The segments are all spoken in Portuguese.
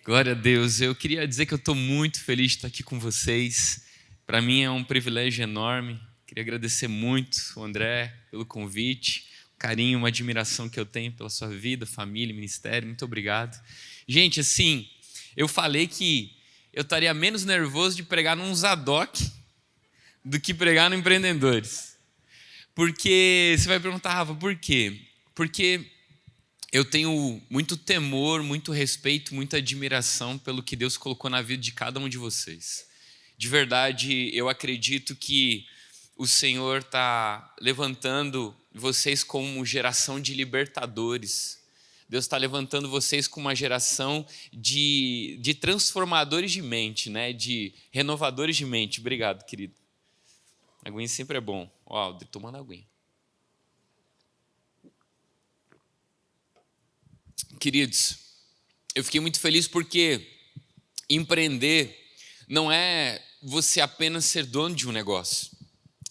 Glória a Deus. Eu queria dizer que eu estou muito feliz de estar aqui com vocês. Para mim é um privilégio enorme. Queria agradecer muito o André pelo convite, o carinho, uma admiração que eu tenho pela sua vida, família, ministério. Muito obrigado. Gente, assim, eu falei que eu estaria menos nervoso de pregar num Zadok do que pregar no Empreendedores. Porque você vai perguntar, Rafa, por quê? Porque eu tenho muito temor, muito respeito, muita admiração pelo que Deus colocou na vida de cada um de vocês. De verdade, eu acredito que o Senhor está levantando vocês como geração de libertadores. Deus está levantando vocês como uma geração de transformadores de mente, né? De renovadores de mente. Obrigado, querido. Aguinha sempre é bom. Ó, tomando aguinha. Queridos, eu fiquei muito feliz porque empreender não é você apenas ser dono de um negócio,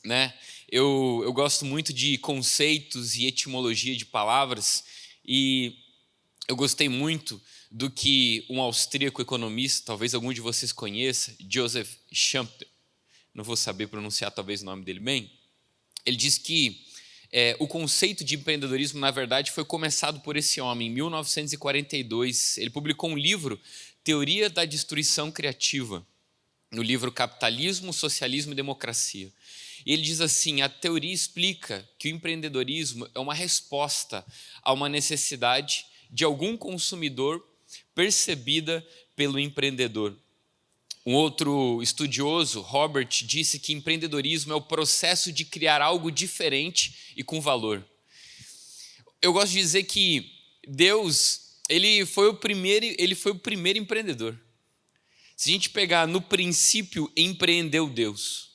né? Eu gosto muito de conceitos e etimologia de palavras e eu gostei muito do que um austríaco economista, talvez algum de vocês conheça, Joseph Schumpeter, não vou saber pronunciar talvez o nome dele bem, ele diz que o conceito de empreendedorismo, na verdade, foi começado por esse homem em 1942. Ele publicou um livro, Teoria da Destruição Criativa, no livro Capitalismo, Socialismo e Democracia. E ele diz assim, a teoria explica que o empreendedorismo é uma resposta a uma necessidade de algum consumidor percebida pelo empreendedor. Um outro estudioso, Robert, disse que empreendedorismo é o processo de criar algo diferente e com valor. Eu gosto de dizer que Deus, ele foi o primeiro empreendedor. Se a gente pegar no princípio, empreendeu Deus.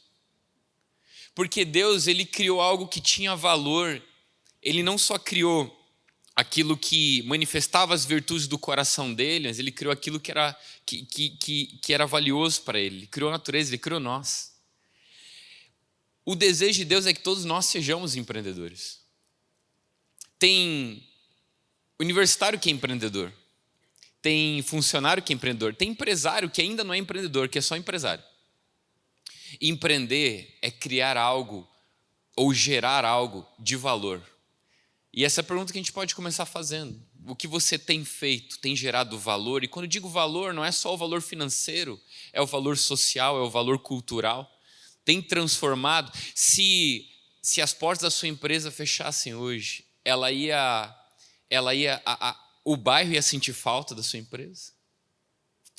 Porque Deus, ele criou algo que tinha valor. Ele não só criou aquilo que manifestava as virtudes do coração dele, mas ele criou aquilo que era valioso para ele. Ele criou a natureza, ele criou nós. O desejo de Deus é que todos nós sejamos empreendedores. Tem universitário que é empreendedor, tem funcionário que é empreendedor, tem empresário que ainda não é empreendedor, que é só empresário. Empreender é criar algo ou gerar algo de valor. E essa é a pergunta que a gente pode começar fazendo. O que você tem feito? Tem gerado valor? E quando eu digo valor, não é só o valor financeiro, é o valor social, é o valor cultural. Tem transformado? Se as portas da sua empresa fechassem hoje, o bairro ia sentir falta da sua empresa?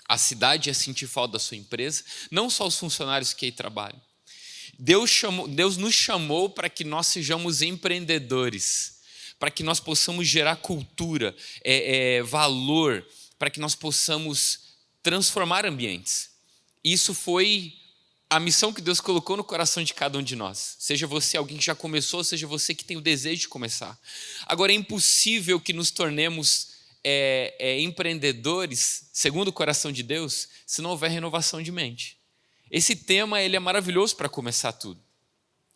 A cidade ia sentir falta da sua empresa? Não só os funcionários que aí trabalham. Deus nos chamou para que nós sejamos empreendedores, para que nós possamos gerar cultura, valor, para que nós possamos transformar ambientes. Isso foi a missão que Deus colocou no coração de cada um de nós. Seja você alguém que já começou, seja você que tem o desejo de começar. Agora, é impossível que nos tornemos empreendedores, segundo o coração de Deus, se não houver renovação de mente. Esse tema ele é maravilhoso para começar tudo.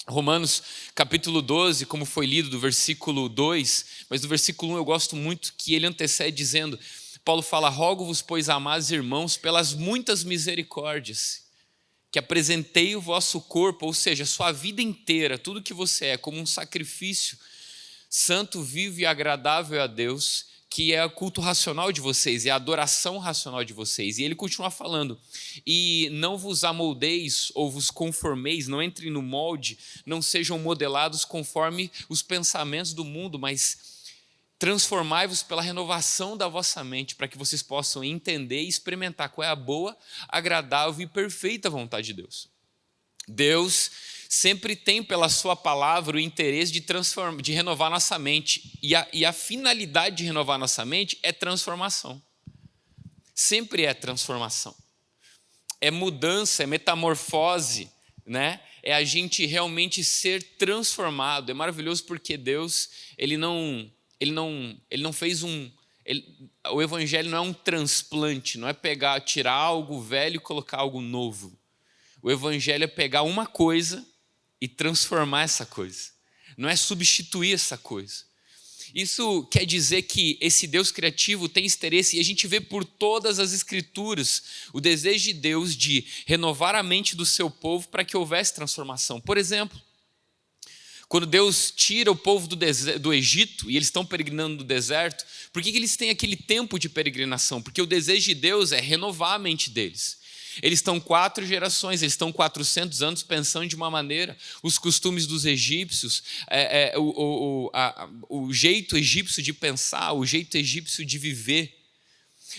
Romanos capítulo 12, como foi lido do versículo 2, mas do versículo 1 eu gosto muito que ele antecede dizendo, Paulo fala, rogo-vos, pois, amados irmãos, pelas muitas misericórdias, que apresentei o vosso corpo, ou seja, a sua vida inteira, tudo que você é, como um sacrifício santo, vivo e agradável a Deus, que é o culto racional de vocês, é a adoração racional de vocês. E ele continua falando, e não vos amoldeis ou vos conformeis, não entrem no molde, não sejam modelados conforme os pensamentos do mundo, mas transformai-vos pela renovação da vossa mente, para que vocês possam entender e experimentar qual é a boa, agradável e perfeita vontade de Deus. Deus sempre tem pela sua palavra o interesse de renovar nossa mente. E a finalidade de renovar nossa mente é transformação. Sempre é transformação. É mudança, é metamorfose, né? É a gente realmente ser transformado. É maravilhoso porque Deus, ele não fez o evangelho não é um transplante, não é tirar algo velho e colocar algo novo. O evangelho é pegar uma coisa e transformar essa coisa. Não é substituir essa coisa. Isso quer dizer que esse Deus criativo tem interesse, e a gente vê por todas as escrituras o desejo de Deus de renovar a mente do seu povo para que houvesse transformação. Por exemplo, quando Deus tira o povo do Egito e eles estão peregrinando no deserto, por que eles têm aquele tempo de peregrinação? Porque o desejo de Deus é renovar a mente deles. Eles estão 4 gerações, eles estão 400 anos pensando de uma maneira, os costumes dos egípcios, o jeito egípcio de pensar, o jeito egípcio de viver.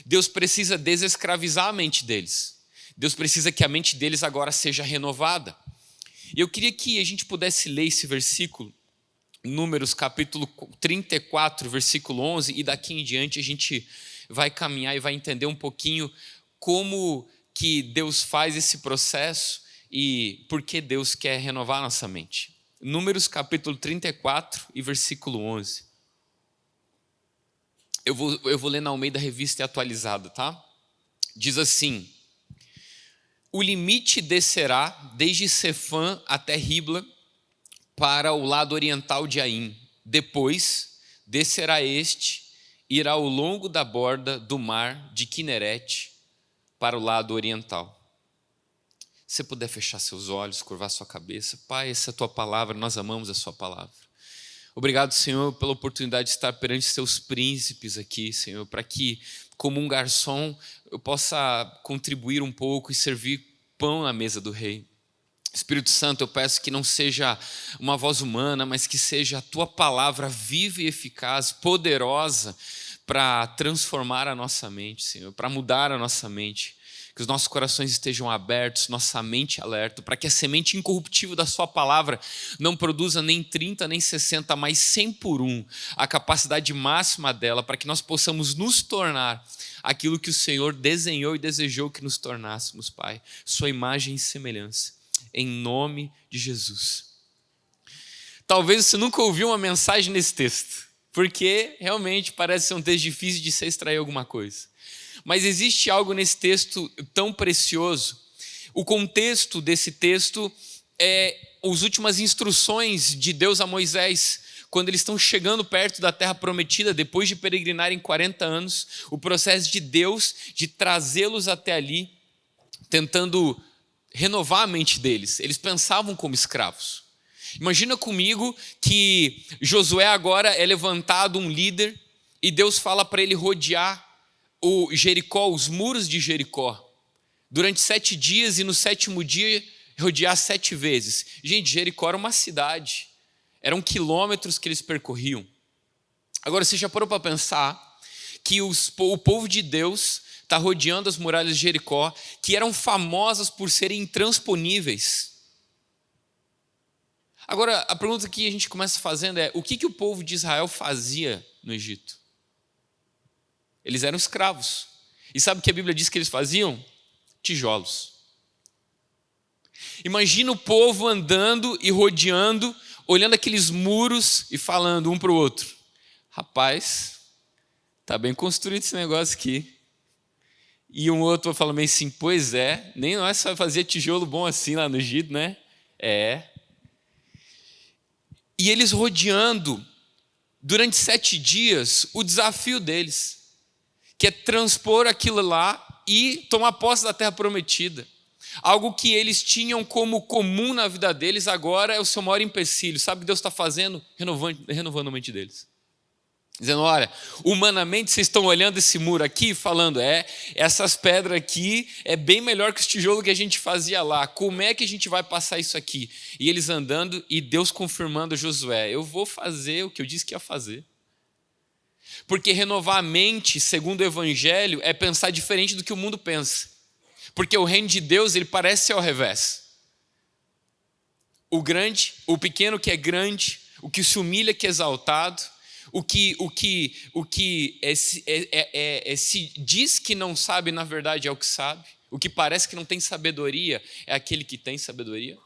Deus precisa desescravizar a mente deles. Deus precisa que a mente deles agora seja renovada. E eu queria que a gente pudesse ler esse versículo, Números capítulo 34, versículo 11, e daqui em diante a gente vai caminhar e vai entender um pouquinho como que Deus faz esse processo e por que Deus quer renovar nossa mente. Números capítulo 34 e versículo 11. Eu vou ler na Almeida Revista Atualizada, tá? Diz assim: o limite descerá desde Sefã até Ribla para o lado oriental de Aim. Depois descerá este, irá ao longo da borda do mar de Quinerete para o lado oriental. Se você puder fechar seus olhos, curvar sua cabeça. Pai, essa é a tua palavra, nós amamos a sua palavra. Obrigado, Senhor, pela oportunidade de estar perante seus príncipes aqui, Senhor, para que, como um garçom, eu possa contribuir um pouco e servir pão na mesa do rei. Espírito Santo, eu peço que não seja uma voz humana, mas que seja a tua palavra viva e eficaz, poderosa, para transformar a nossa mente, Senhor, para mudar a nossa mente. Que os nossos corações estejam abertos, nossa mente alerta, para que a semente incorruptível da sua palavra não produza nem 30, nem 60, mas 100 por 1, a capacidade máxima dela, para que nós possamos nos tornar aquilo que o Senhor desenhou e desejou que nos tornássemos, Pai, sua imagem e semelhança, em nome de Jesus. Talvez você nunca ouviu uma mensagem nesse texto, porque realmente parece ser um texto difícil de se extrair alguma coisa. Mas existe algo nesse texto tão precioso. O contexto desse texto é as últimas instruções de Deus a Moisés, quando eles estão chegando perto da terra prometida, depois de peregrinarem 40 anos, o processo de Deus de trazê-los até ali, tentando renovar a mente deles. Eles pensavam como escravos. Imagina comigo que Josué agora é levantado um líder e Deus fala para ele rodear o Jericó, os muros de Jericó, durante 7 dias, e no 7º dia rodear 7 vezes. Gente, Jericó era uma cidade, eram quilômetros que eles percorriam. Agora, você já parou para pensar que o povo de Deus está rodeando as muralhas de Jericó, que eram famosas por serem intransponíveis? Agora, a pergunta que a gente começa fazendo é: o que o povo de Israel fazia no Egito? Eles eram escravos. E sabe o que a Bíblia diz que eles faziam? Tijolos. Imagina o povo andando e rodeando, olhando aqueles muros e falando um para o outro: rapaz, está bem construído esse negócio aqui. E um outro falando assim: pois é, nem nós só fazia tijolo bom assim lá no Egito, né? É. E eles rodeando, durante 7 dias, o desafio deles, que é transpor aquilo lá e tomar posse da terra prometida. Algo que eles tinham como comum na vida deles, agora é o seu maior empecilho. Sabe o que Deus está fazendo? Renovando a mente deles. Dizendo: olha, humanamente vocês estão olhando esse muro aqui e falando: essas pedras aqui é bem melhor que os tijolos que a gente fazia lá. Como é que a gente vai passar isso aqui? E eles andando e Deus confirmando a Josué: eu vou fazer o que eu disse que ia fazer. Porque renovar a mente, segundo o Evangelho, é pensar diferente do que o mundo pensa. Porque o reino de Deus, ele parece ser ao revés. O pequeno que é grande, o que se humilha que é exaltado, o que se diz que não sabe, na verdade é o que sabe. O que parece que não tem sabedoria é aquele que tem sabedoria.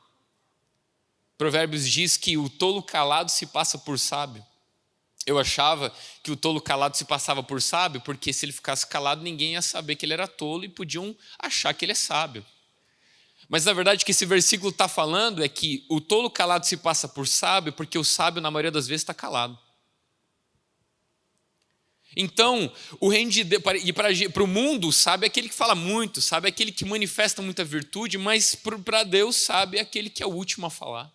Provérbios diz que o tolo calado se passa por sábio. Eu achava que o tolo calado se passava por sábio, porque se ele ficasse calado, ninguém ia saber que ele era tolo e podiam achar que ele é sábio. Mas na verdade o que esse versículo está falando é que o tolo calado se passa por sábio, porque o sábio na maioria das vezes está calado. Então, o reino de Deus, e para o mundo, sabe aquele que fala muito, sabe aquele que manifesta muita virtude, mas para Deus, sabe aquele que é o último a falar.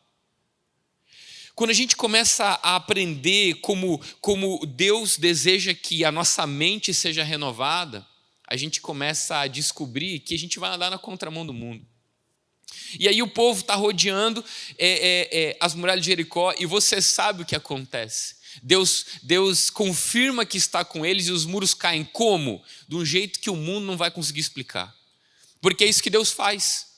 Quando a gente começa a aprender como Deus deseja que a nossa mente seja renovada, a gente começa a descobrir que a gente vai andar na contramão do mundo. E aí o povo está rodeando as muralhas de Jericó, e você sabe o que acontece. Deus confirma que está com eles, e os muros caem como? De um jeito que o mundo não vai conseguir explicar. Porque é isso que Deus faz.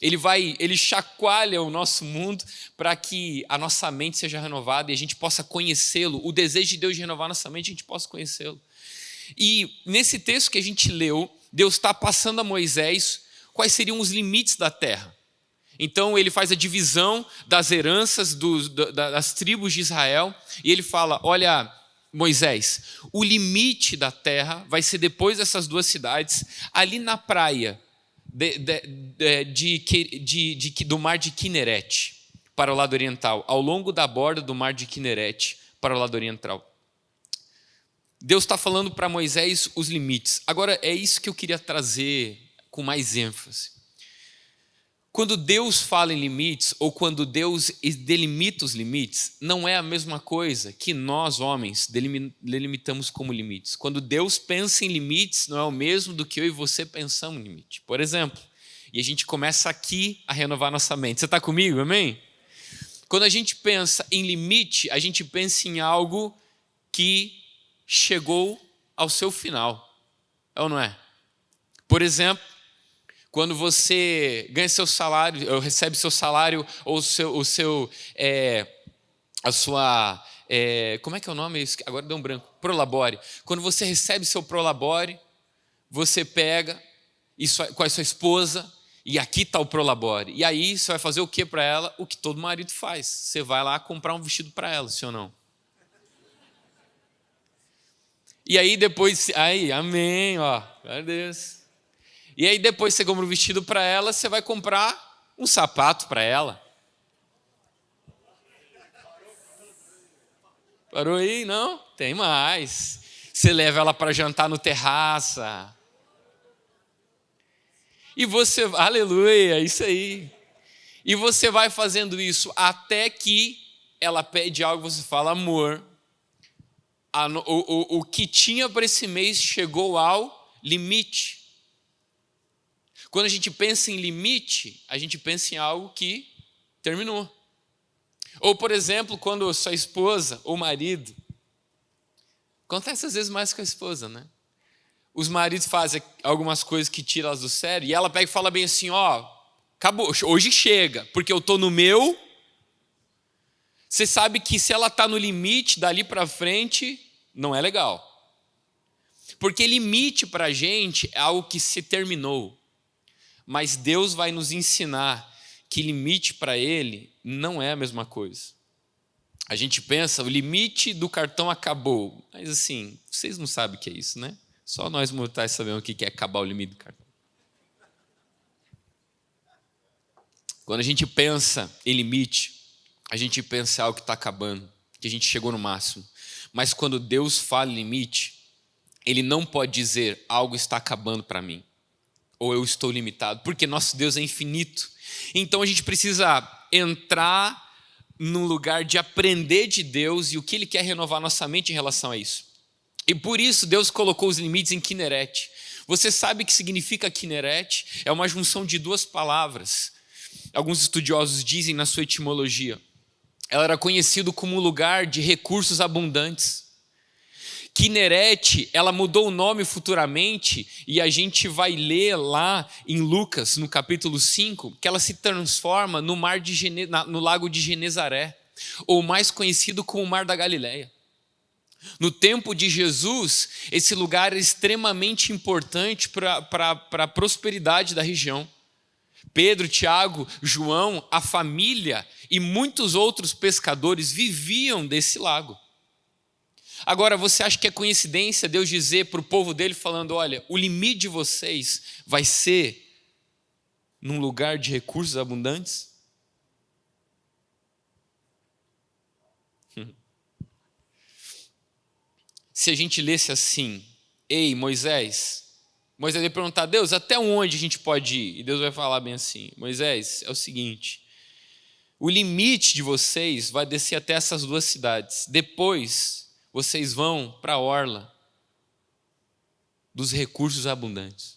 Ele chacoalha o nosso mundo para que a nossa mente seja renovada e a gente possa conhecê-lo. O desejo de Deus de renovar nossa mente, a gente possa conhecê-lo. E nesse texto que a gente leu, Deus está passando a Moisés quais seriam os limites da terra. Então ele faz a divisão das heranças das tribos de Israel, e ele fala: olha, Moisés, o limite da terra vai ser depois dessas duas cidades, ali na praia do mar de Quinerete, para o lado oriental, ao longo da borda do mar de Quinerete, para o lado oriental. Deus está falando para Moisés os limites. Agora, é isso que eu queria trazer com mais ênfase. Quando Deus fala em limites, ou quando Deus delimita os limites, não é a mesma coisa que nós, homens, delimitamos como limites. Quando Deus pensa em limites, não é o mesmo do que eu e você pensamos em limite. Por exemplo, e a gente começa aqui a renovar nossa mente. Você está comigo, amém? Quando a gente pensa em limite, a gente pensa em algo que chegou ao seu final. É ou não é? Por exemplo, quando você ganha seu salário, ou recebe seu salário, ou a sua, como é que é o nome? Agora deu um branco. Prolabore. Quando você recebe seu prolabore, você pega com a sua esposa, e aqui está o prolabore. E aí você vai fazer o que para ela? O que todo marido faz. Você vai lá comprar um vestido para ela, sim ou não? E aí depois, amém, ó, glória a Deus. E aí depois você compra um vestido para ela, você vai comprar um sapato para ela. Parou aí? Não? Tem mais. Você leva ela para jantar no terraça. E você, aleluia, isso aí. E você vai fazendo isso até que ela pede algo, você fala: amor, o que tinha para esse mês chegou ao limite. Quando a gente pensa em limite, a gente pensa em algo que terminou. Ou, por exemplo, quando sua esposa ou marido, acontece às vezes mais com a esposa, né? Os maridos fazem algumas coisas que tiram elas do sério, e ela pega e fala bem assim: ó, acabou, hoje chega, porque eu estou no meu. Você sabe que se ela está no limite, dali para frente, não é legal. Porque limite para a gente é algo que se terminou. Mas Deus vai nos ensinar que limite para Ele não é a mesma coisa. A gente pensa, o limite do cartão acabou. Mas assim, vocês não sabem o que é isso, né? Só nós mortais sabemos o que é acabar o limite do cartão. Quando a gente pensa em limite, a gente pensa em algo que está acabando, que a gente chegou no máximo. Mas quando Deus fala em limite, Ele não pode dizer algo está acabando para mim, ou eu estou limitado, porque nosso Deus é infinito. Então a gente precisa entrar num lugar de aprender de Deus e o que Ele quer renovar nossa mente em relação a isso. E por isso Deus colocou os limites em Quinerete. Você sabe o que significa Quinerete? É uma junção de duas palavras. Alguns estudiosos dizem na sua etimologia. Ela era conhecida como um lugar de recursos abundantes. Quinerete, ela mudou o nome futuramente, e a gente vai ler lá em Lucas, no capítulo 5, que ela se transforma no lago de Genezaré, ou mais conhecido como o Mar da Galileia. No tempo de Jesus, esse lugar era extremamente importante para a prosperidade da região. Pedro, Tiago, João, a família e muitos outros pescadores viviam desse lago. Agora, você acha que é coincidência Deus dizer para o povo dele, falando: olha, o limite de vocês vai ser num lugar de recursos abundantes? se a gente lesse assim: ei, Moisés vai perguntar: Deus, até onde a gente pode ir? E Deus vai falar bem assim: Moisés, é o seguinte, o limite de vocês vai descer até essas 2 cidades. Depois, vocês vão para a orla dos recursos abundantes.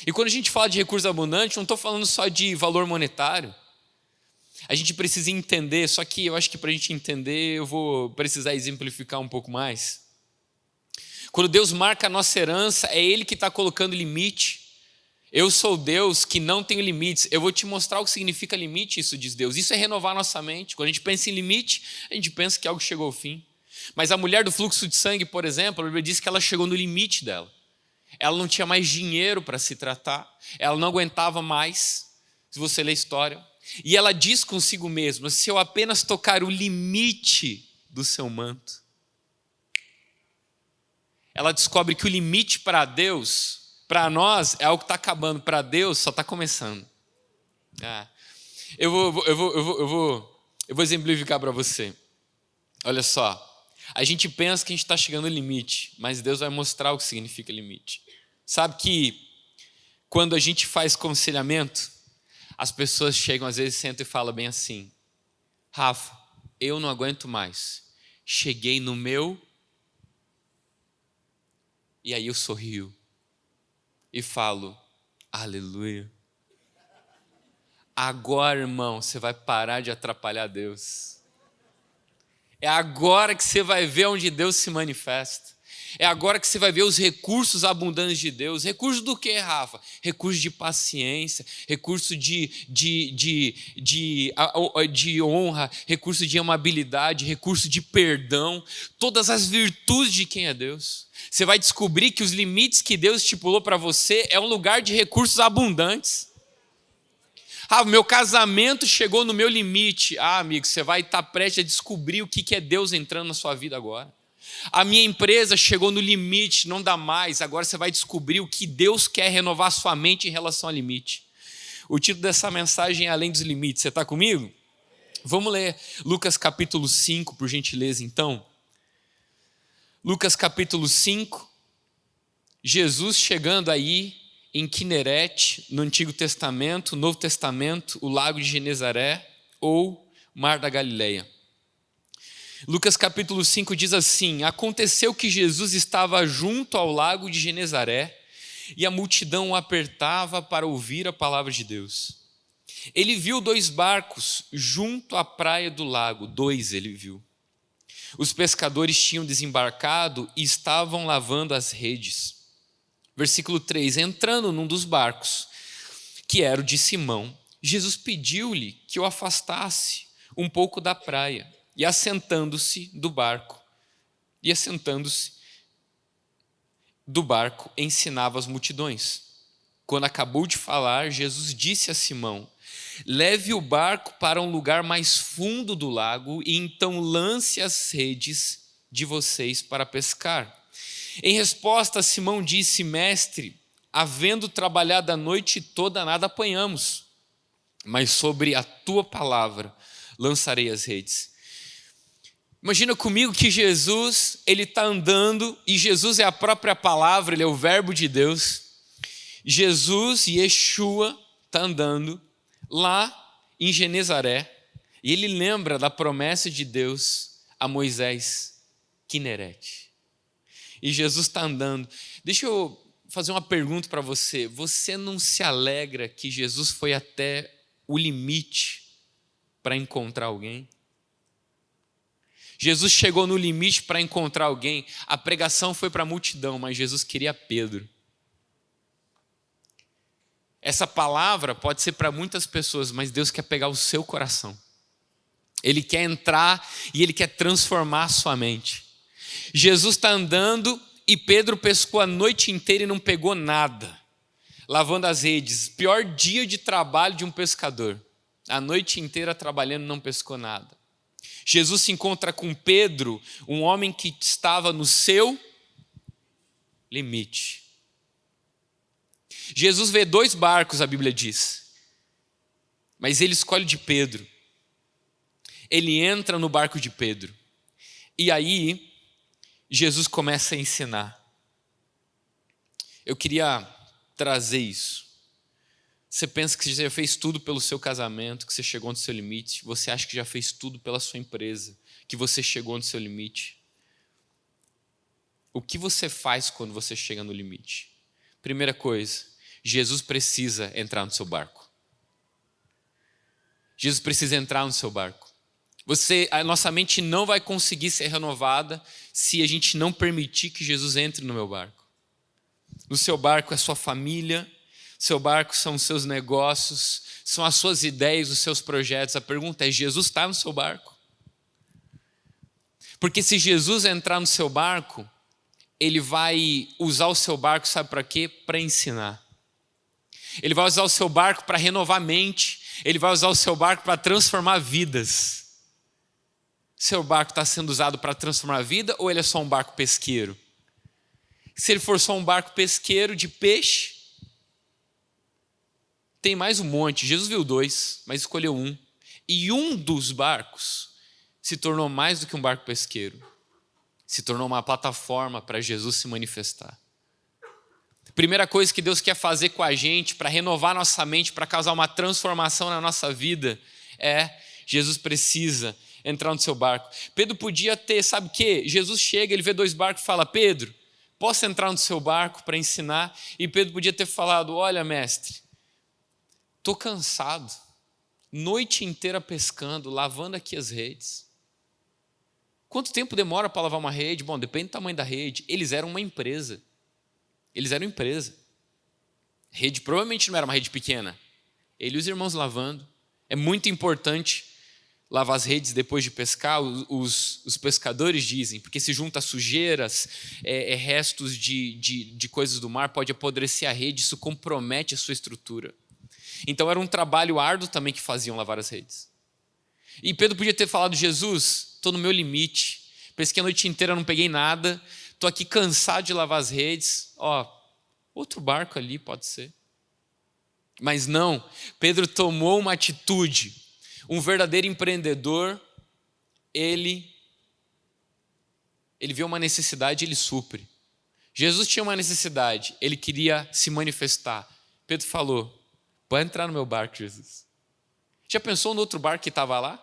E quando a gente fala de recursos abundantes, não estou falando só de valor monetário. A gente precisa entender, só que eu acho que para a gente entender, eu vou precisar exemplificar um pouco mais. Quando Deus marca a nossa herança, é Ele que está colocando limite. Eu sou Deus que não tenho limites. Eu vou te mostrar o que significa limite, isso diz Deus. Isso é renovar nossa mente. Quando a gente pensa em limite, a gente pensa que algo chegou ao fim. Mas a mulher do fluxo de sangue, por exemplo, a Bíblia diz que ela chegou no limite dela. Ela não tinha mais dinheiro para se tratar. Ela não aguentava mais, se você ler a história. E ela diz consigo mesma: se eu apenas tocar o limite do seu manto. Ela descobre que o limite para Deus, para nós, é algo que está acabando. Para Deus, só está começando. Eu vou exemplificar para você. Olha só. A gente pensa que a gente está chegando ao limite, mas Deus vai mostrar o que significa limite. Sabe que quando a gente faz aconselhamento, as pessoas chegam, às vezes sentam e falam bem assim: Rafa, eu não aguento mais. Cheguei no meu... E aí eu sorrio e falo: aleluia. Agora, irmão, você vai parar de atrapalhar Deus. É agora que você vai ver onde Deus se manifesta. É agora que você vai ver os recursos abundantes de Deus. Recursos do quê, Rafa? Recursos de paciência, recurso de honra, recurso de amabilidade, recurso de perdão. Todas as virtudes de quem é Deus. Você vai descobrir que os limites que Deus estipulou para você é um lugar de recursos abundantes. Meu casamento chegou no meu limite. Amigo, você vai estar prestes a descobrir o que é Deus entrando na sua vida agora. A minha empresa chegou no limite, não dá mais. Agora você vai descobrir o que Deus quer renovar sua mente em relação ao limite. O título dessa mensagem é Além dos Limites. Você está comigo? Vamos ler Lucas capítulo 5, por gentileza, então. Lucas capítulo 5. Jesus chegando aí em Quinerete, no Antigo Testamento, Novo Testamento, o Lago de Genezaré ou Mar da Galileia. Lucas capítulo 5 diz assim: aconteceu que Jesus estava junto ao lago de Genezaré e a multidão o apertava para ouvir a palavra de Deus. Ele viu 2 barcos junto à praia do lago, 2 ele viu. Os pescadores tinham desembarcado e estavam lavando as redes. Versículo 3, entrando num dos barcos, que era o de Simão, Jesus pediu-lhe que o afastasse um pouco da praia, e assentando-se do barco, ensinava as multidões. Quando acabou de falar, Jesus disse a Simão: leve o barco para um lugar mais fundo do lago e então lance as redes de vocês para pescar. Em resposta, Simão disse: mestre, havendo trabalhado a noite toda, nada apanhamos, mas sobre a tua palavra lançarei as redes. Imagina comigo que Jesus, ele está andando, e Jesus é a própria palavra, ele é o verbo de Deus. Jesus, Yeshua, está andando lá em Genezaré, e ele lembra da promessa de Deus a Moisés, Quinerete. E Jesus está andando. Deixa eu fazer uma pergunta para você. Você não se alegra que Jesus foi até o limite para encontrar alguém? Jesus chegou no limite para encontrar alguém. A pregação foi para a multidão, mas Jesus queria Pedro. Essa palavra pode ser para muitas pessoas, mas Deus quer pegar o seu coração. Ele quer entrar e Ele quer transformar a sua mente. Jesus está andando e Pedro pescou a noite inteira e não pegou nada, lavando as redes. Pior dia de trabalho de um pescador. A noite inteira trabalhando e não pescou nada. Jesus se encontra com Pedro, um homem que estava no seu limite. Jesus vê 2 barcos, a Bíblia diz, mas ele escolhe de Pedro. Ele entra no barco de Pedro. E aí, Jesus começa a ensinar. Eu queria trazer isso. Você pensa que você já fez tudo pelo seu casamento, que você chegou no seu limite. Você acha que já fez tudo pela sua empresa, que você chegou no seu limite. O que você faz quando você chega no limite? Primeira coisa, Jesus precisa entrar no seu barco. Jesus precisa entrar no seu barco. A nossa mente não vai conseguir ser renovada se a gente não permitir que Jesus entre no meu barco. No seu barco é sua família, seu barco são os seus negócios, são as suas ideias, os seus projetos. A pergunta é: Jesus está no seu barco? Porque se Jesus entrar no seu barco, ele vai usar o seu barco, sabe para quê? Para ensinar. Ele vai usar o seu barco para renovar a mente, ele vai usar o seu barco para transformar vidas. Seu barco está sendo usado para transformar a vida ou ele é só um barco pesqueiro? Se ele for só um barco pesqueiro de peixe, tem mais um monte. Jesus viu 2, mas escolheu um. E um dos barcos se tornou mais do que um barco pesqueiro. Se tornou uma plataforma para Jesus se manifestar. Primeira coisa que Deus quer fazer com a gente para renovar nossa mente, para causar uma transformação na nossa vida, Jesus precisa entrar no seu barco. Pedro podia ter, sabe o quê? Jesus chega, ele vê 2 barcos e fala: Pedro, posso entrar no seu barco para ensinar? E Pedro podia ter falado: olha, mestre, estou cansado, noite inteira pescando, lavando aqui as redes. Quanto tempo demora para lavar uma rede? Bom, depende do tamanho da rede. Eles eram uma empresa. Rede provavelmente não era uma rede pequena. Ele e os irmãos lavando. É muito importante lavar as redes depois de pescar, os pescadores dizem, porque se junta sujeiras, restos de coisas do mar, pode apodrecer a rede, isso compromete a sua estrutura. Então era um trabalho árduo também que faziam lavar as redes. E Pedro podia ter falado: Jesus, estou no meu limite, pesquei a noite inteira, não peguei nada, estou aqui cansado de lavar as redes, outro barco ali pode ser. Mas não, Pedro tomou uma atitude. Um verdadeiro empreendedor, ele vê uma necessidade e ele supre. Jesus tinha uma necessidade, ele queria se manifestar. Pedro falou: pode entrar no meu barco, Jesus. Já pensou no outro barco que estava lá?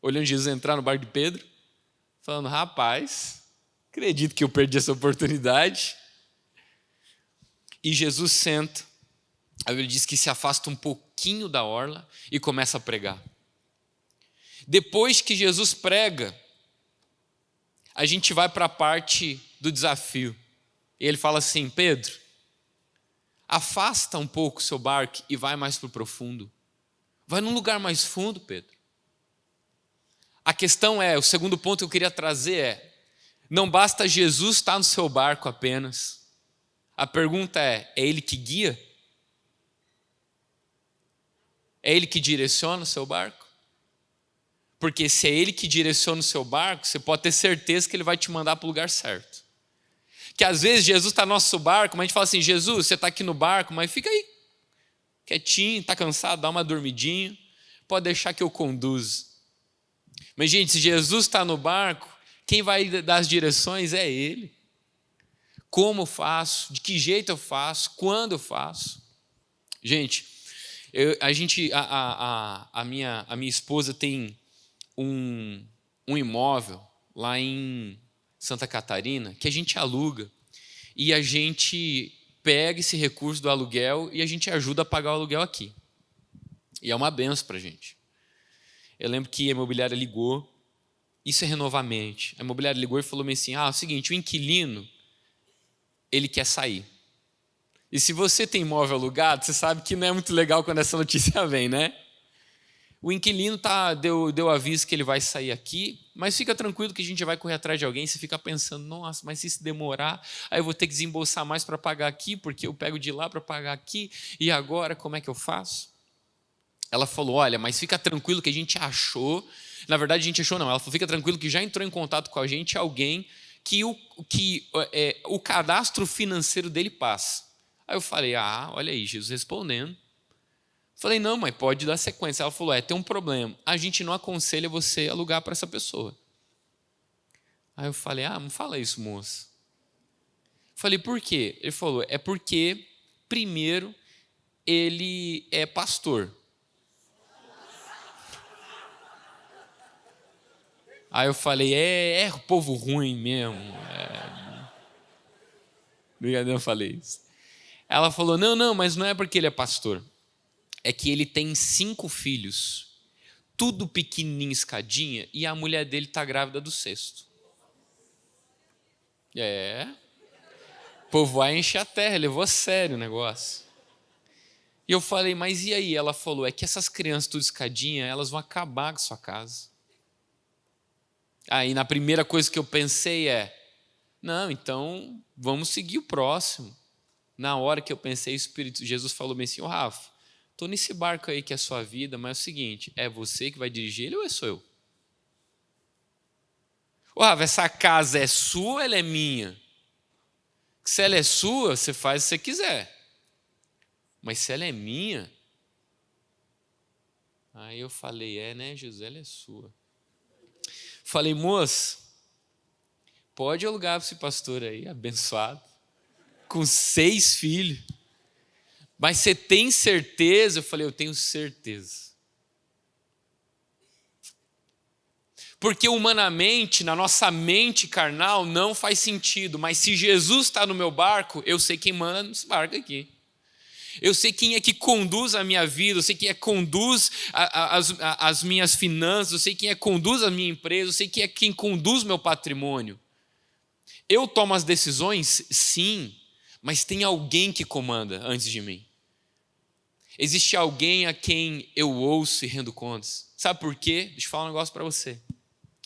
Olhando Jesus entrar no barco de Pedro, falando: rapaz, acredito que eu perdi essa oportunidade. E Jesus senta. A Bíblia diz que se afasta um pouquinho da orla e começa a pregar. Depois que Jesus prega, a gente vai para a parte do desafio. E ele fala assim: Pedro, afasta um pouco o seu barco e vai mais para o profundo. Vai num lugar mais fundo, Pedro. A questão o segundo ponto que eu queria trazer não basta Jesus estar no seu barco apenas. A pergunta é ele que guia? É ele que direciona o seu barco? Porque se é ele que direciona o seu barco, você pode ter certeza que ele vai te mandar para o lugar certo. Que às vezes Jesus está no nosso barco, mas a gente fala assim: Jesus, você está aqui no barco, mas fica aí, quietinho, está cansado, dá uma dormidinha, pode deixar que eu conduzo. Mas, gente, se Jesus está no barco, quem vai dar as direções é Ele. Como eu faço? De que jeito eu faço? Quando eu faço? Gente, a minha esposa tem um imóvel lá em Santa Catarina que a gente aluga e a gente pega esse recurso do aluguel e a gente ajuda a pagar o aluguel aqui. E é uma benção para a gente. Eu lembro que a imobiliária ligou, isso é renovar a mente. A imobiliária ligou e falou assim: é o seguinte, o inquilino, ele quer sair. E se você tem imóvel alugado, você sabe que não é muito legal quando essa notícia vem, né? O inquilino deu aviso que ele vai sair aqui, mas fica tranquilo que a gente vai correr atrás de alguém. Você fica pensando: nossa, mas se demorar, aí eu vou ter que desembolsar mais para pagar aqui, porque eu pego de lá para pagar aqui, e agora como é que eu faço? Ela falou: olha, mas fica tranquilo que a gente achou, na verdade a gente achou não, ela falou: fica tranquilo que já entrou em contato com a gente alguém que o cadastro financeiro dele passa. Aí eu falei: olha aí, Jesus respondendo. Falei: não, mas pode dar sequência. Ela falou: tem um problema, a gente não aconselha você a alugar para essa pessoa. Aí eu falei, não fala isso, moça. Falei, por quê? Ele falou, é porque, primeiro, ele é pastor. Aí eu falei, é povo ruim mesmo. Brincadeira, eu falei isso. Ela falou, não, mas não é porque ele é pastor. É que ele tem 5 filhos, tudo pequenininho, escadinha, e a mulher dele está grávida do 6º. O povo vai encher a terra, levou a sério o negócio. E eu falei, mas e aí? Ela falou, é que essas crianças tudo escadinha, elas vão acabar com a sua casa. Aí na primeira coisa que eu pensei não, então vamos seguir o próximo. Na hora que eu pensei, Jesus falou bem assim, Rafa, estou nesse barco aí que é a sua vida, mas é o seguinte, é você que vai dirigir ele ou sou eu? Rafa, essa casa é sua ou ela é minha? Se ela é sua, você faz o que você quiser. Mas se ela é minha... Aí eu falei, né, Jesus, ela é sua. Falei, moço, pode alugar para esse pastor aí, abençoado, com 6 filhos. Mas você tem certeza? Eu falei, eu tenho certeza. Porque humanamente, na nossa mente carnal, não faz sentido. Mas se Jesus está no meu barco, eu sei quem manda nesse barco aqui. Eu sei quem é que conduz a minha vida, eu sei quem é que conduz as minhas finanças, eu sei quem é que conduz a minha empresa, eu sei quem é quem conduz meu patrimônio. Eu tomo as decisões, sim, mas tem alguém que comanda antes de mim. Existe alguém a quem eu ouço e rendo contas. Sabe por quê? Deixa eu falar um negócio para você.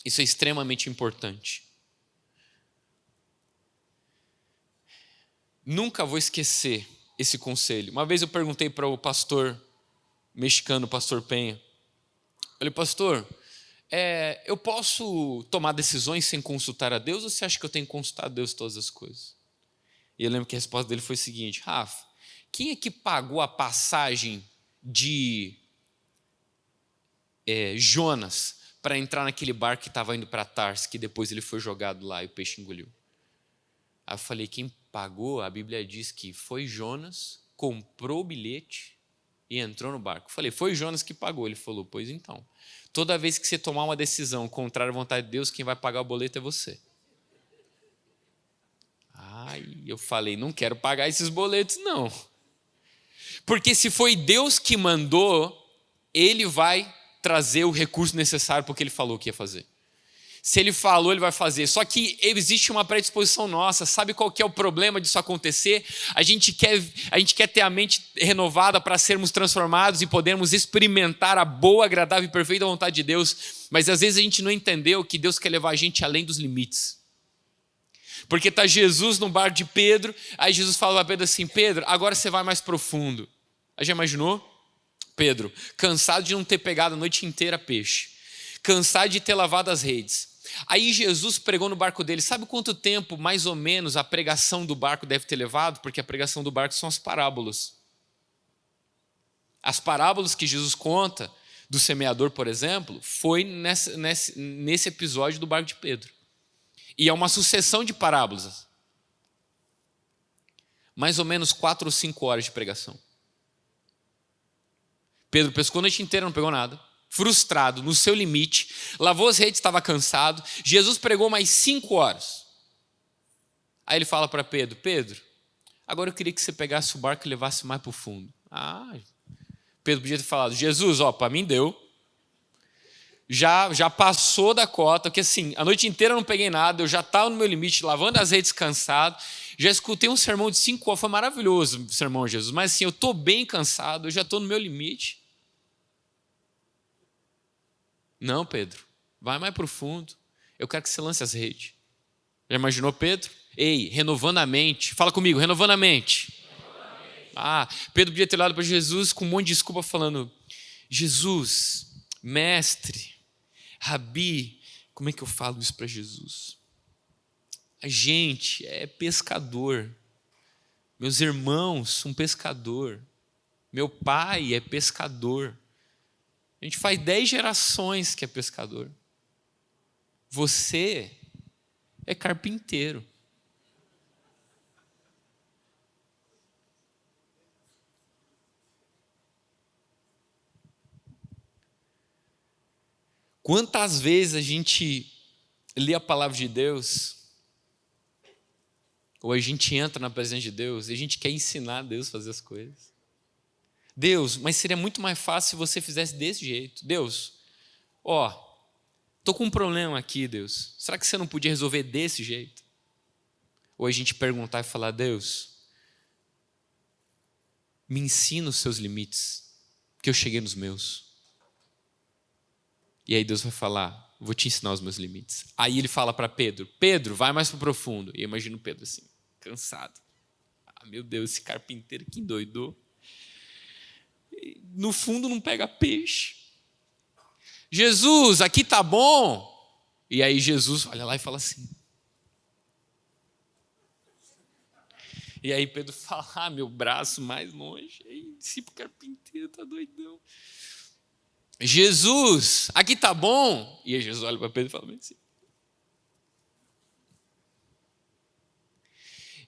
Isso é extremamente importante. Nunca vou esquecer esse conselho. Uma vez eu perguntei para o pastor mexicano, o pastor Penha. Eu falei, pastor, eu posso tomar decisões sem consultar a Deus ou você acha que eu tenho que consultar a Deus todas as coisas? E eu lembro que a resposta dele foi o seguinte, Rafa, quem é que pagou a passagem de Jonas para entrar naquele barco que estava indo para Tarsis, que depois ele foi jogado lá e o peixe engoliu? Aí eu falei, quem pagou, a Bíblia diz que foi Jonas, comprou o bilhete e entrou no barco. Eu falei, foi Jonas que pagou. Ele falou, pois então, toda vez que você tomar uma decisão contrária à vontade de Deus, quem vai pagar o boleto é você. Eu falei, não quero pagar esses boletos não. Porque se foi Deus que mandou, Ele vai trazer o recurso necessário para o que Ele falou que ia fazer. Se Ele falou, Ele vai fazer. Só que existe uma predisposição nossa. Sabe qual que é o problema disso acontecer? A gente quer ter a mente renovada para sermos transformados e podermos experimentar a boa, agradável e perfeita vontade de Deus. Mas às vezes a gente não entendeu que Deus quer levar a gente além dos limites. Porque está Jesus no barco de Pedro, aí Jesus fala para Pedro assim, Pedro, agora você vai mais profundo. Aí já imaginou? Pedro, cansado de não ter pegado a noite inteira peixe, cansado de ter lavado as redes. Aí Jesus pregou no barco dele. Sabe quanto tempo, mais ou menos, a pregação do barco deve ter levado? Porque a pregação do barco são as parábolas. As parábolas que Jesus conta do semeador, por exemplo, foi nesse episódio do barco de Pedro. E é uma sucessão de parábolas. Mais ou menos 4 ou 5 horas de pregação. Pedro pescou a noite inteira, não pegou nada. Frustrado, no seu limite. Lavou as redes, estava cansado. Jesus pregou mais 5 horas. Aí ele fala para Pedro, Pedro, agora eu queria que você pegasse o barco e levasse mais para o fundo. Pedro podia ter falado, Jesus, para mim deu. Já passou da cota, porque assim, a noite inteira eu não peguei nada, eu já estava no meu limite, lavando as redes cansado, já escutei um sermão de 5 horas, foi maravilhoso o sermão, Jesus, mas assim, eu estou bem cansado, eu já estou no meu limite. Não, Pedro, vai mais para o fundo, eu quero que você lance as redes. Já imaginou, Pedro? Ei, renovando a mente, fala comigo, renovando a mente. Pedro podia ter olhado para Jesus com um monte de desculpa falando, Jesus, mestre, Rabi, como é que eu falo isso para Jesus? A gente é pescador, meus irmãos são pescador, meu pai é pescador, a gente faz 10 gerações que é pescador. Você é carpinteiro. Quantas vezes a gente lê a palavra de Deus, ou a gente entra na presença de Deus e a gente quer ensinar a Deus a fazer as coisas. Deus, mas seria muito mais fácil se você fizesse desse jeito. Deus, tô com um problema aqui, Deus. Será que você não podia resolver desse jeito? Ou a gente perguntar e falar, Deus, me ensina os seus limites, que eu cheguei nos meus. E aí Deus vai falar, vou te ensinar os meus limites. Aí ele fala para Pedro, Pedro, vai mais para o profundo. E eu imagino Pedro assim, cansado. Meu Deus, esse carpinteiro que endoidou. No fundo não pega peixe. Jesus, aqui tá bom. E aí Jesus olha lá e fala assim. E aí Pedro fala, meu braço mais longe. Aí esse carpinteiro tá doidão. Jesus, aqui tá bom. E aí Jesus olha para Pedro e fala assim.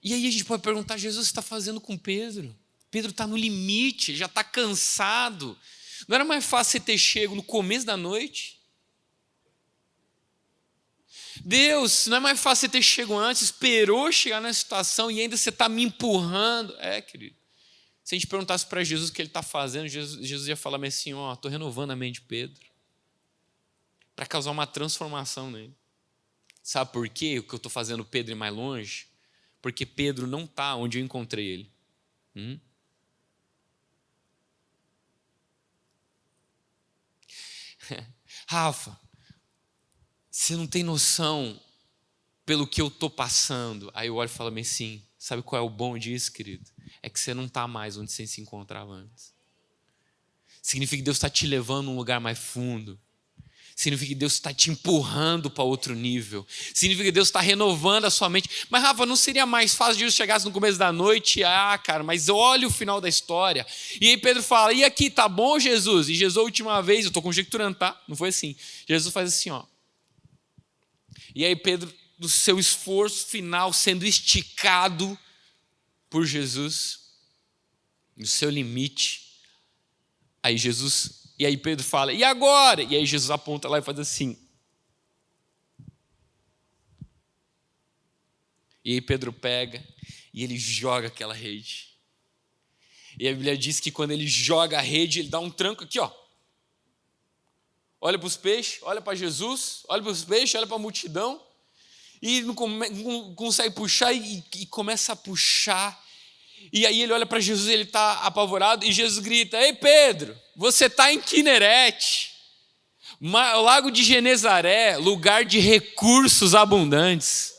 E aí a gente pode perguntar, Jesus, o que você está fazendo com Pedro? Pedro está no limite, já está cansado. Não era mais fácil você ter chego no começo da noite? Deus, não é mais fácil você ter chego antes, esperou chegar nessa situação e ainda você está me empurrando? Querido. Se a gente perguntasse para Jesus o que ele está fazendo, Jesus ia falar assim, estou renovando a mente de Pedro. Para causar uma transformação nele. Sabe por quê? O que eu estou fazendo Pedro ir mais longe? Porque Pedro não está onde eu encontrei ele. Rafa, você não tem noção pelo que eu estou passando. Aí eu olho e falo assim, sabe qual é o bom disso, querido? É que você não está mais onde você se encontrava antes. Significa que Deus está te levando a um lugar mais fundo. Significa que Deus está te empurrando para outro nível. Significa que Deus está renovando a sua mente. Mas Rafa, não seria mais fácil de Jesus chegasse no começo da noite? Cara, mas olha o final da história. E aí Pedro fala, e aqui, tá bom, Jesus? E Jesus, a última vez, eu estou conjecturando, tá? Não foi assim. Jesus faz assim, E aí Pedro, do seu esforço final, sendo esticado por Jesus, no seu limite. E aí Pedro fala, e agora? E aí Jesus aponta lá e faz assim. E aí Pedro pega e ele joga aquela rede. E a Bíblia diz que quando ele joga a rede, ele dá um tranco aqui, Olha para os peixes, olha para Jesus, olha para os peixes, olha para a multidão. E não consegue puxar e começa a puxar. E aí ele olha para Jesus, ele está apavorado, e Jesus grita, ei Pedro, você está em Quinerete, lago de Genezaré, lugar de recursos abundantes.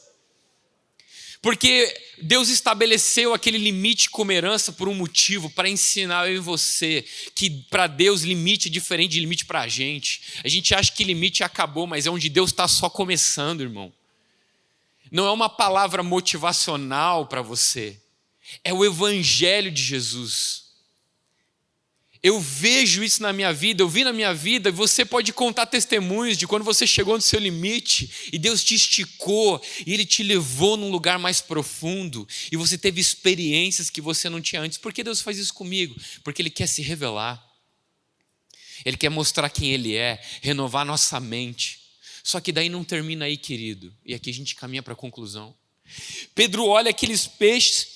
Porque Deus estabeleceu aquele limite como herança por um motivo, para ensinar eu e você, que para Deus limite é diferente de limite para a gente. A gente acha que limite acabou, mas é onde Deus está só começando, irmão. Não é uma palavra motivacional para você. É o evangelho de Jesus. Eu vejo isso na minha vida, eu vi na minha vida, e você pode contar testemunhos de quando você chegou no seu limite e Deus te esticou e Ele te levou num lugar mais profundo e você teve experiências que você não tinha antes. Por que Deus faz isso comigo? Porque Ele quer se revelar. Ele quer mostrar quem Ele é, renovar nossa mente. Só que daí não termina aí, querido. E aqui a gente caminha para a conclusão. Pedro olha aqueles peixes,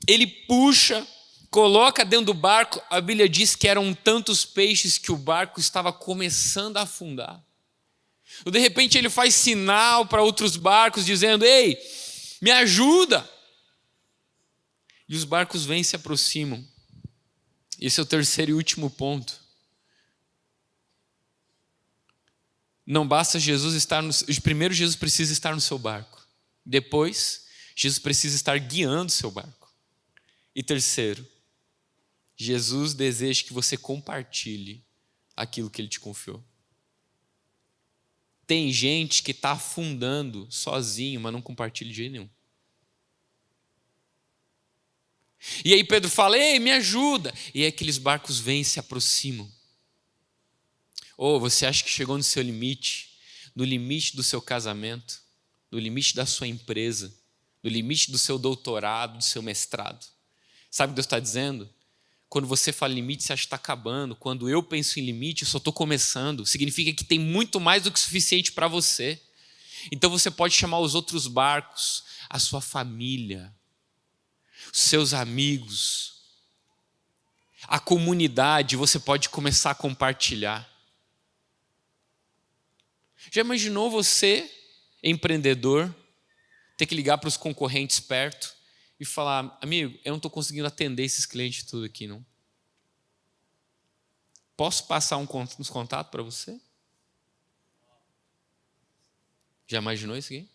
ele puxa, coloca dentro do barco. A Bíblia diz que eram tantos peixes que o barco estava começando a afundar. De repente ele faz sinal para outros barcos dizendo, ei, me ajuda. E os barcos vêm e se aproximam. Esse é o terceiro e último ponto. Não basta Jesus estar primeiro Jesus precisa estar no seu barco. Depois, Jesus precisa estar guiando o seu barco. E terceiro, Jesus deseja que você compartilhe aquilo que Ele te confiou. Tem gente que está afundando sozinho, mas não compartilha de jeito nenhum. E aí Pedro fala, ei, me ajuda. E aí aqueles barcos vêm e se aproximam. Ou você acha que chegou no seu limite, no limite do seu casamento, no limite da sua empresa, no limite do seu doutorado, do seu mestrado. Sabe o que Deus está dizendo? Quando você fala limite, você acha que está acabando. Quando eu penso em limite, eu só estou começando. Significa que tem muito mais do que suficiente para você. Então você pode chamar os outros barcos, a sua família, os seus amigos, a comunidade, você pode começar a compartilhar. Já imaginou você, empreendedor, ter que ligar para os concorrentes perto e falar: amigo, eu não estou conseguindo atender esses clientes tudo aqui, não. Posso passar uns contatos para você? Já imaginou isso aqui?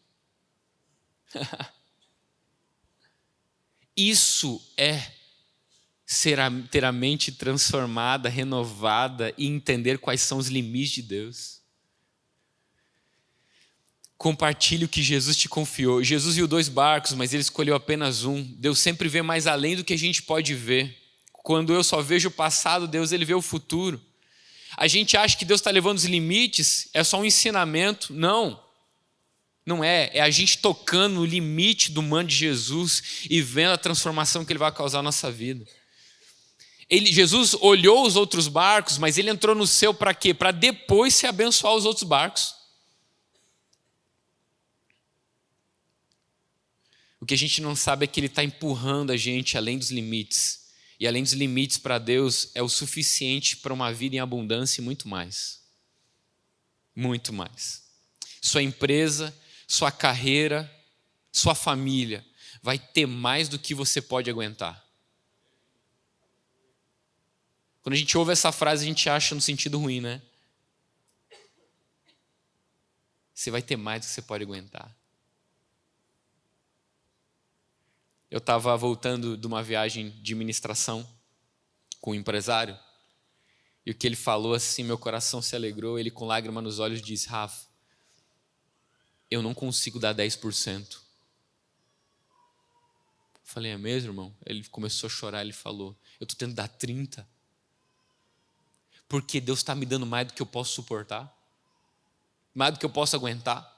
Isso é ter a mente transformada, renovada e entender quais são os limites de Deus. Compartilhe o que Jesus te confiou. Jesus viu 2 barcos, mas ele escolheu apenas um. Deus sempre vê mais além do que a gente pode ver. Quando eu só vejo o passado, Deus ele vê o futuro. A gente acha que Deus está levando os limites, é só um ensinamento. Não. Não é. É a gente tocando no limite do mano de Jesus e vendo a transformação que ele vai causar na nossa vida. Jesus olhou os outros barcos, mas ele entrou no seu para quê? Para depois se abençoar os outros barcos. O que a gente não sabe é que ele está empurrando a gente além dos limites. E além dos limites para Deus é o suficiente para uma vida em abundância e muito mais. Muito mais. Sua empresa, sua carreira, sua família vai ter mais do que você pode aguentar. Quando a gente ouve essa frase, a gente acha no sentido ruim, né? Você vai ter mais do que você pode aguentar. Eu estava voltando de uma viagem de ministração com um empresário, e o que ele falou assim, meu coração se alegrou, ele com lágrima nos olhos disse: Rafa, eu não consigo dar 10%. Eu falei: é mesmo, irmão? Ele começou a chorar, ele falou: eu estou tentando dar 30%, porque Deus está me dando mais do que eu posso suportar, mais do que eu posso aguentar.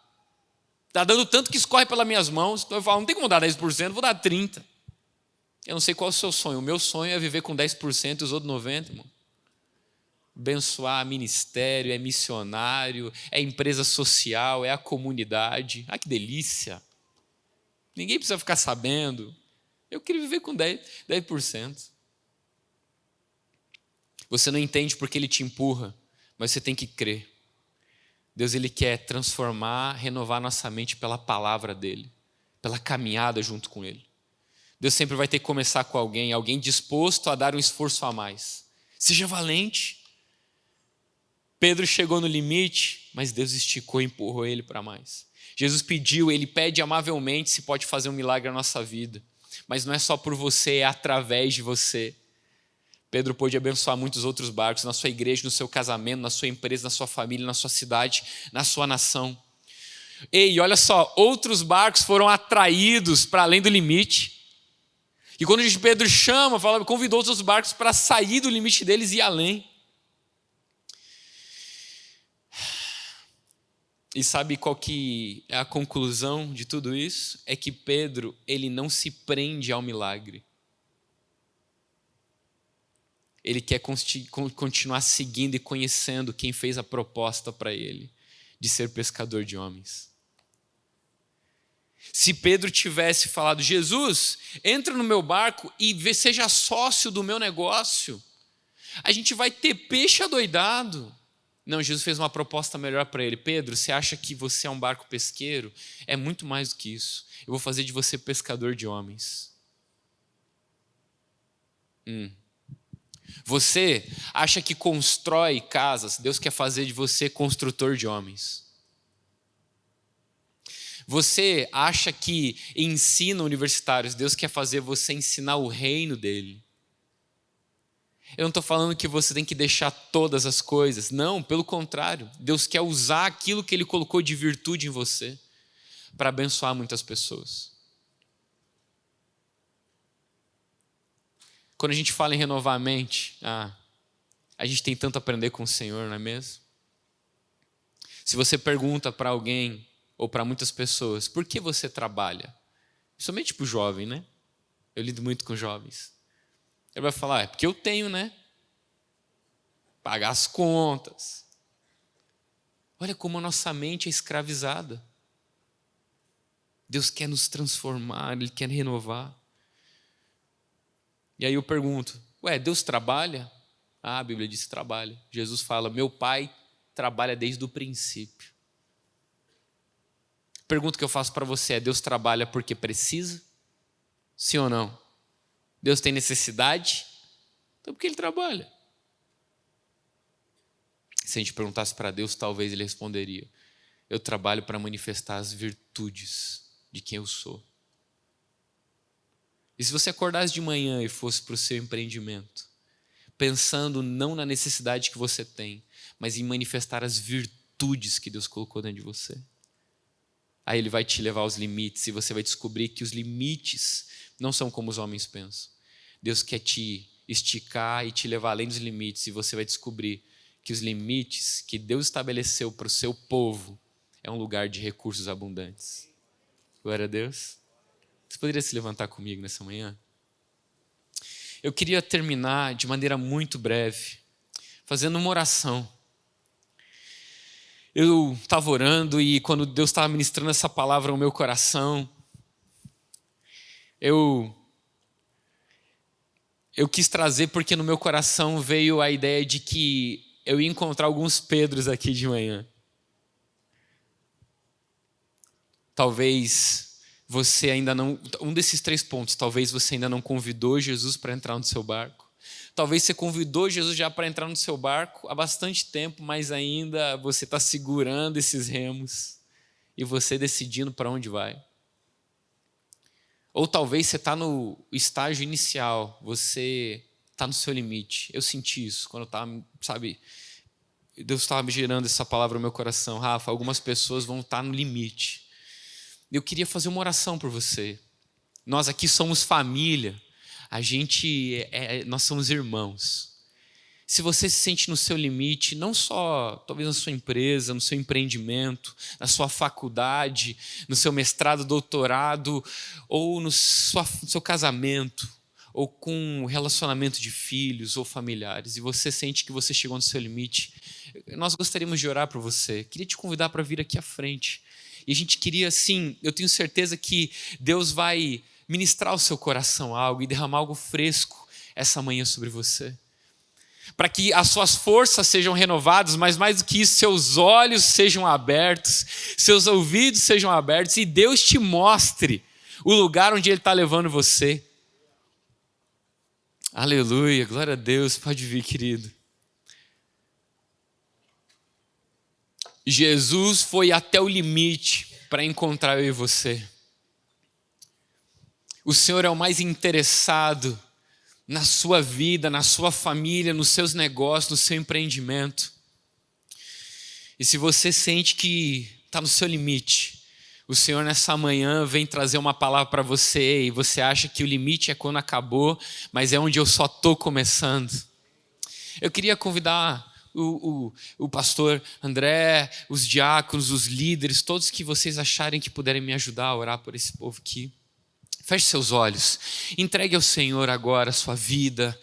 Está dando tanto que escorre pelas minhas mãos. Então eu falo: não tem como dar 10%, vou dar 30%. Eu não sei qual é o seu sonho. O meu sonho é viver com 10% e os outros 90%, irmão. Abençoar ministério, é missionário, é empresa social, é a comunidade. Ah, que delícia. Ninguém precisa ficar sabendo. Eu queria viver com 10%. Você não entende porque ele te empurra, mas você tem que crer. Deus ele quer transformar, renovar nossa mente pela palavra dele, pela caminhada junto com ele. Deus sempre vai ter que começar com alguém disposto a dar um esforço a mais. Seja valente. Pedro chegou no limite, mas Deus esticou e empurrou ele para mais. Jesus pediu, ele pede amavelmente se pode fazer um milagre na nossa vida. Mas não é só por você, é através de você. Pedro pôde abençoar muitos outros barcos, na sua igreja, no seu casamento, na sua empresa, na sua família, na sua cidade, na sua nação. Ei, olha só, outros barcos foram atraídos para além do limite. E quando Pedro convidou outros barcos para sair do limite deles e ir além. E sabe qual que é a conclusão de tudo isso? É que Pedro, ele não se prende ao milagre. Ele quer continuar seguindo e conhecendo quem fez a proposta para ele de ser pescador de homens. Se Pedro tivesse falado: Jesus, entra no meu barco e seja sócio do meu negócio, a gente vai ter peixe adoidado. Não, Jesus fez uma proposta melhor para ele: Pedro, você acha que você é um barco pesqueiro? É muito mais do que isso. Eu vou fazer de você pescador de homens. Você acha que constrói casas? Deus quer fazer de você construtor de homens. Você acha que ensina universitários? Deus quer fazer você ensinar o reino dele. Eu não estou falando que você tem que deixar todas as coisas. Não, pelo contrário. Deus quer usar aquilo que ele colocou de virtude em você para abençoar muitas pessoas. Quando a gente fala em renovar a mente, a gente tem tanto a aprender com o Senhor, não é mesmo? Se você pergunta para alguém ou para muitas pessoas, por que você trabalha? Somente para o jovem, né? Eu lido muito com jovens. Ele vai falar, é porque eu tenho, né? Pagar as contas. Olha como a nossa mente é escravizada. Deus quer nos transformar, Ele quer renovar. E aí eu pergunto, Deus trabalha? A Bíblia diz que trabalha. Jesus fala, meu Pai trabalha desde o princípio. A pergunta que eu faço para você é, Deus trabalha porque precisa? Sim ou não? Deus tem necessidade? Então por que Ele trabalha? Se a gente perguntasse para Deus, talvez Ele responderia, eu trabalho para manifestar as virtudes de quem eu sou. E se você acordasse de manhã e fosse para o seu empreendimento, pensando não na necessidade que você tem, mas em manifestar as virtudes que Deus colocou dentro de você, aí Ele vai te levar aos limites e você vai descobrir que os limites não são como os homens pensam. Deus quer te esticar e te levar além dos limites e você vai descobrir que os limites que Deus estabeleceu para o seu povo é um lugar de recursos abundantes. Glória a Deus. Você poderia se levantar comigo nessa manhã? Eu queria terminar de maneira muito breve, fazendo uma oração. Eu estava orando e quando Deus estava ministrando essa palavra ao meu coração, eu quis trazer porque no meu coração veio a ideia de que eu ia encontrar alguns Pedros aqui de manhã. Talvez você ainda não... Um desses 3 pontos, talvez você ainda não convidou Jesus para entrar no seu barco. Talvez você convidou Jesus já para entrar no seu barco há bastante tempo, mas ainda você está segurando esses remos e você decidindo para onde vai. Ou talvez você está no estágio inicial, você está no seu limite. Eu senti isso quando eu estava, Deus estava me gerando essa palavra no meu coração. Rafa, algumas pessoas vão estar no limite. Eu queria fazer uma oração por você. Nós aqui somos família. Nós somos irmãos. Se você se sente no seu limite, não só talvez na sua empresa, no seu empreendimento, na sua faculdade, no seu mestrado, doutorado, ou no seu casamento, ou com relacionamento de filhos ou familiares, e você sente que você chegou no seu limite, nós gostaríamos de orar por você. Queria te convidar para vir aqui à frente. E a gente queria, assim, eu tenho certeza que Deus vai ministrar ao seu coração algo e derramar algo fresco essa manhã sobre você. Para que as suas forças sejam renovadas, mas mais do que isso, seus olhos sejam abertos, seus ouvidos sejam abertos e Deus te mostre o lugar onde Ele está levando você. Aleluia, glória a Deus, pode vir, querido. Jesus foi até o limite para encontrar eu e você. O Senhor é o mais interessado na sua vida, na sua família, nos seus negócios, no seu empreendimento. E se você sente que está no seu limite, o Senhor nessa manhã vem trazer uma palavra para você e você acha que o limite é quando acabou, mas é onde eu só estou começando. Eu queria convidar o pastor André, os diáconos, os líderes, todos que vocês acharem que puderem me ajudar a orar por esse povo aqui. Feche seus olhos, entregue ao Senhor agora a sua vida,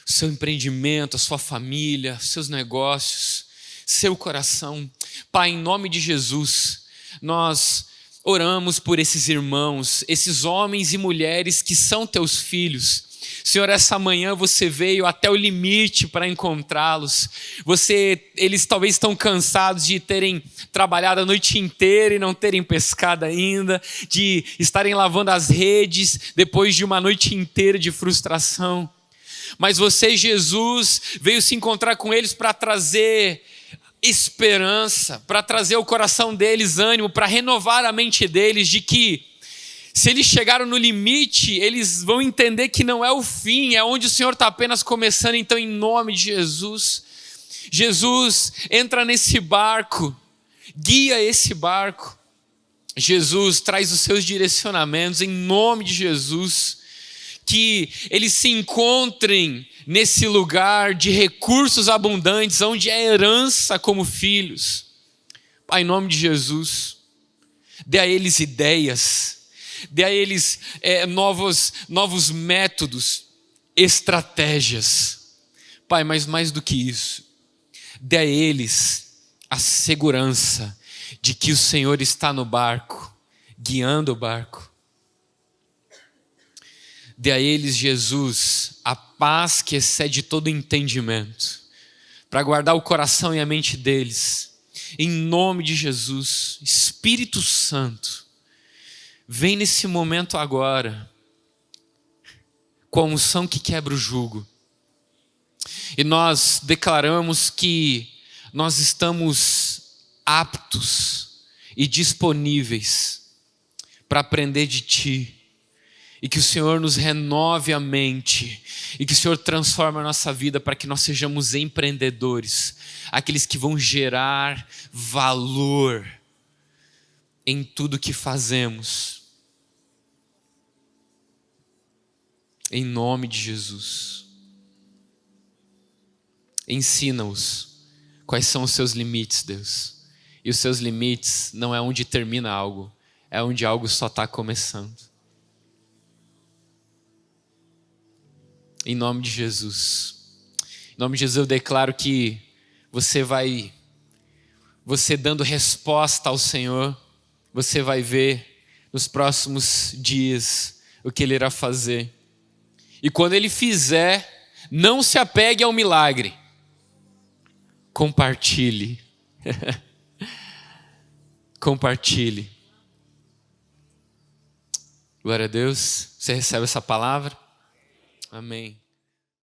o seu empreendimento, a sua família, seus negócios, seu coração. Pai, em nome de Jesus, nós oramos por esses irmãos, esses homens e mulheres que são teus filhos. Senhor, essa manhã você veio até o limite para encontrá-los. Eles talvez estão cansados de terem trabalhado a noite inteira e não terem pescado ainda, de estarem lavando as redes depois de uma noite inteira de frustração. Mas você, Jesus, veio se encontrar com eles para trazer esperança, para trazer ao coração deles ânimo, para renovar a mente deles de que se eles chegaram no limite, eles vão entender que não é o fim, é onde o Senhor está apenas começando. Então, em nome de Jesus, Jesus, entra nesse barco, guia esse barco. Jesus, traz os seus direcionamentos, em nome de Jesus, que eles se encontrem nesse lugar de recursos abundantes, onde é herança como filhos. Pai, em nome de Jesus, dê a eles ideias, dê a eles novos métodos, estratégias. Pai, mas mais do que isso, dê a eles a segurança de que o Senhor está no barco, guiando o barco. Dê a eles, Jesus, a paz que excede todo entendimento, para guardar o coração e a mente deles. Em nome de Jesus, Espírito Santo, vem nesse momento agora, com a unção que quebra o jugo. E nós declaramos que nós estamos aptos e disponíveis para aprender de Ti. E que o Senhor nos renove a mente. E que o Senhor transforme a nossa vida para que nós sejamos empreendedores. Aqueles que vão gerar valor em tudo que fazemos. Em nome de Jesus. Ensina-os quais são os seus limites, Deus. E os seus limites não é onde termina algo, é onde algo só está começando. Em nome de Jesus. Em nome de Jesus eu declaro que você dando resposta ao Senhor, você vai ver nos próximos dias o que Ele irá fazer. E quando Ele fizer, não se apegue ao milagre. Compartilhe. Compartilhe. Glória a Deus. Você recebe essa palavra? Amém.